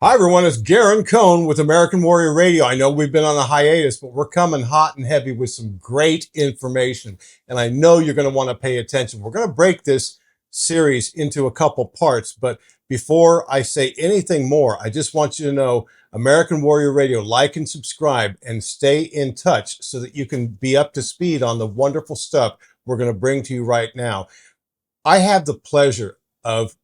Hi, everyone. It's Garen Cohn with American Warrior Radio. I know we've been on a hiatus, but we're coming hot and heavy with some great information. And I know you're going to want to pay attention. We're going to break this series into a couple parts. But before I say anything more, I just want you to know American Warrior Radio, like and subscribe and stay in touch so that you can be up to speed on the wonderful stuff we're going to bring to you right now. I have the pleasure of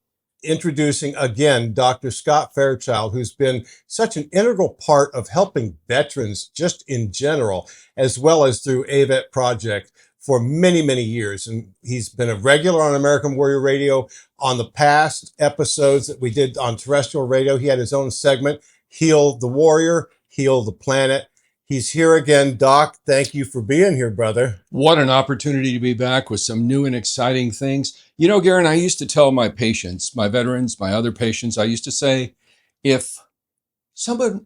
introducing again Dr. Scott Fairchild, who's been such an integral part of helping veterans just in general, as well as through AVET Project for many, many years. And he's been a regular on American Warrior Radio. On the past episodes that we did on terrestrial radio, he had his own segment, Heal the Warrior, Heal the Planet. He's here again. Doc, thank you for being here, brother. What an opportunity to be back with some new and exciting things. You know, Garen, I used to tell my patients, my veterans, my other patients, I used to say, if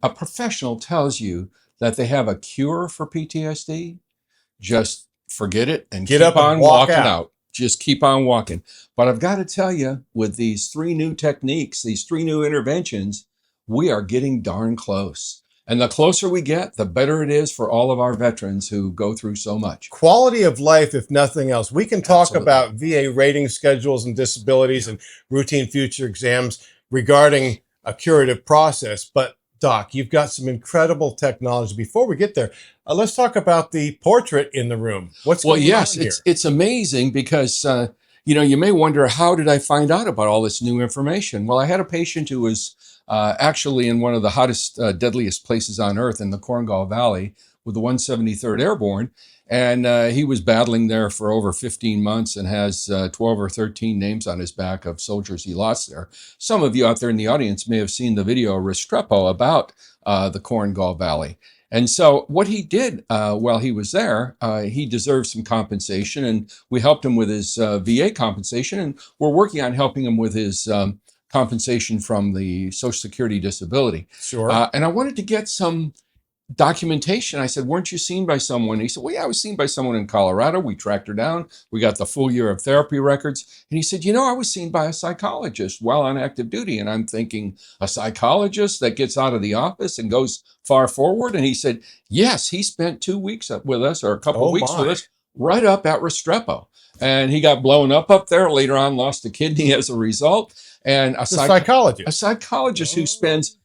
a professional tells you that they have a cure for PTSD, just forget it and Get keep up and on walk walking out. out. Just keep on walking. But I've got to tell you, with these three new techniques, these three new interventions, we are getting darn close. And the closer we get, the better it is for all of our veterans who go through so much. Quality of life, if nothing else. We can talk Absolutely. about VA rating schedules and disabilities and routine future exams regarding a curative process. But Doc, you've got some incredible technology. Before we get there, let's talk about the portrait in the room. What's going on here? It's amazing because, you may wonder, how did I find out about all this new information? Well, I had a patient who was actually in one of the hottest, deadliest places on earth in the Korengal Valley with the 173rd Airborne. And he was battling there for over 15 months and has 12 or 13 names on his back of soldiers he lost there. Some of you out there in the audience may have seen the video Restrepo about the Korengal Valley. And so what he did while he was there, he deserved some compensation, and we helped him with his VA compensation, and we're working on helping him with his compensation from the Social Security disability. Sure. And I wanted to get some documentation. I said, weren't you seen by someone? He said, well, yeah, I was seen by someone in Colorado. We tracked her down. We got the full year of therapy records. And he said, I was seen by a psychologist while on active duty. And I'm thinking, a psychologist that gets out of the office and goes far forward? And he said, yes, he spent 2 weeks with us, or a couple of weeks with us, right up at Restrepo. And he got blown up there. Later on, lost a kidney as a result. And a psychologist who spends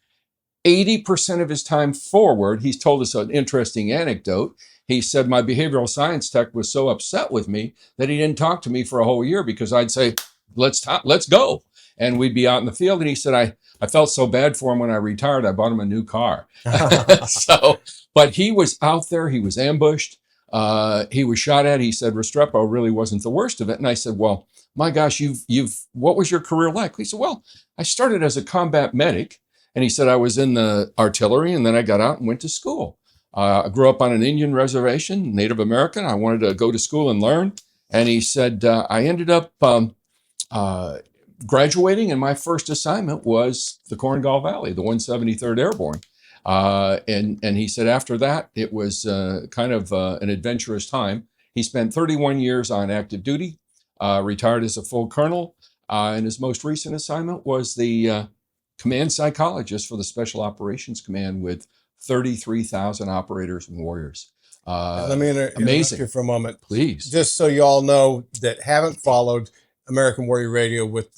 80% of his time forward. He's told us an interesting anecdote. He said, my behavioral science tech was so upset with me that he didn't talk to me for a whole year, because I'd say, let's go. And we'd be out in the field. And he said, I felt so bad for him when I retired, I bought him a new car. But he was out there. He was ambushed. He was shot at. He said, Restrepo really wasn't the worst of it. And I said, well, my gosh, what was your career like? He said, well, I started as a combat medic. And he said, I was in the artillery, and then I got out and went to school. I grew up on an Indian reservation, Native American. I wanted to go to school and learn. And he said, I ended up graduating, and my first assignment was the Korengal Valley, the 173rd Airborne. And he said, after that, it was kind of an adventurous time. He spent 31 years on active duty, retired as a full colonel. And his most recent assignment was the command psychologist for the Special Operations Command with 33,000 operators and warriors. Let me interrupt you for a moment. Please. Just so you all know that haven't followed American Warrior Radio with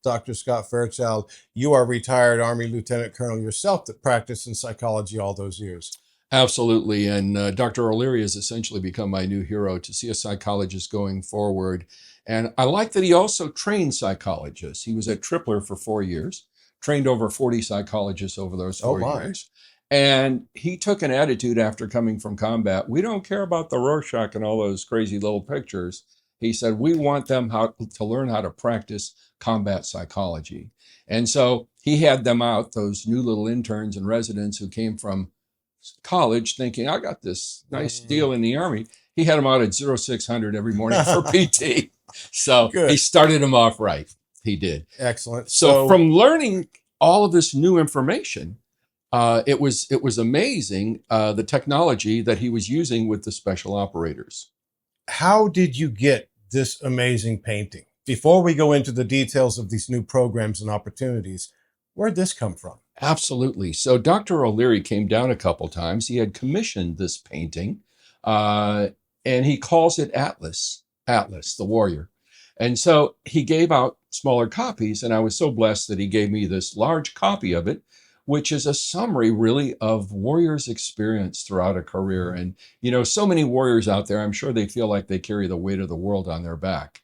Dr. Scott Fairchild, you are retired Army Lieutenant Colonel yourself that practiced in psychology all those years. Absolutely. And Dr. O'Leary has essentially become my new hero to see a psychologist going forward. And I like that he also trained psychologists. He was at Tripler for 4 years. Trained over 40 psychologists over those 4 years. And he took an attitude after coming from combat. We don't care about the Rorschach and all those crazy little pictures. He said, we want them to learn how to practice combat psychology. And so he had them out, those new little interns and residents who came from college thinking, I got this nice deal in the Army. He had them out at 0600 every morning for PT. So he started them off right. He did. Excellent. So from learning all of this new information, it was amazing, the technology that he was using with the special operators. How did you get this amazing painting? Before we go into the details of these new programs and opportunities, Where'd this come from? Absolutely. So Dr. O'Leary came down a couple times. He had commissioned this painting, and he calls it Atlas, Atlas, the warrior. And so he gave out smaller copies, and I was so blessed that he gave me this large copy of it, which is a summary really of warriors' experience throughout a career. And, so many warriors out there, I'm sure they feel like they carry the weight of the world on their back.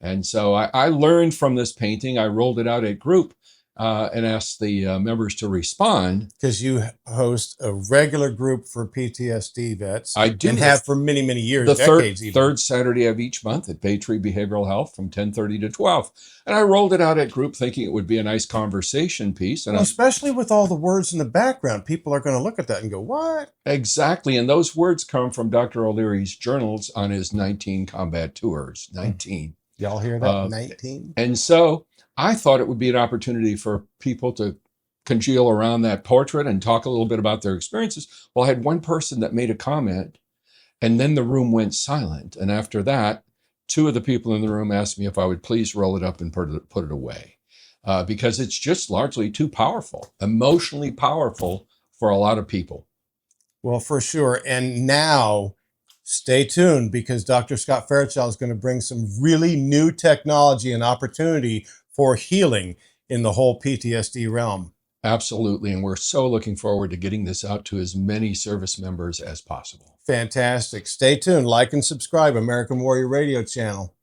And so I learned from this painting. I rolled it out at group and asked the members to respond. Because you host a regular group for PTSD vets. I do. And have for many, many years, The decades even. third Saturday of each month at Baytree Behavioral Health from 10:30 to 12. And I rolled it out at group thinking it would be a nice conversation piece. And Well, especially with all the words in the background, people are going to look at that and go, what? Exactly. And those words come from Dr. O'Leary's journals on his 19 combat tours. 19. Y'all hear that? 19? And so I thought it would be an opportunity for people to congeal around that portrait and talk a little bit about their experiences. Well, I had one person that made a comment, and then the room went silent. And after that, two of the people in the room asked me if I would please roll it up and put it away, because it's just largely too powerful, emotionally powerful for a lot of people. Well, for sure. And now stay tuned, because Dr. Scott Fairchild is going to bring some really new technology and opportunity for healing in the whole PTSD realm. Absolutely. And we're so looking forward to getting this out to as many service members as possible. Fantastic. Stay tuned. Like and subscribe, American Warrior Radio channel.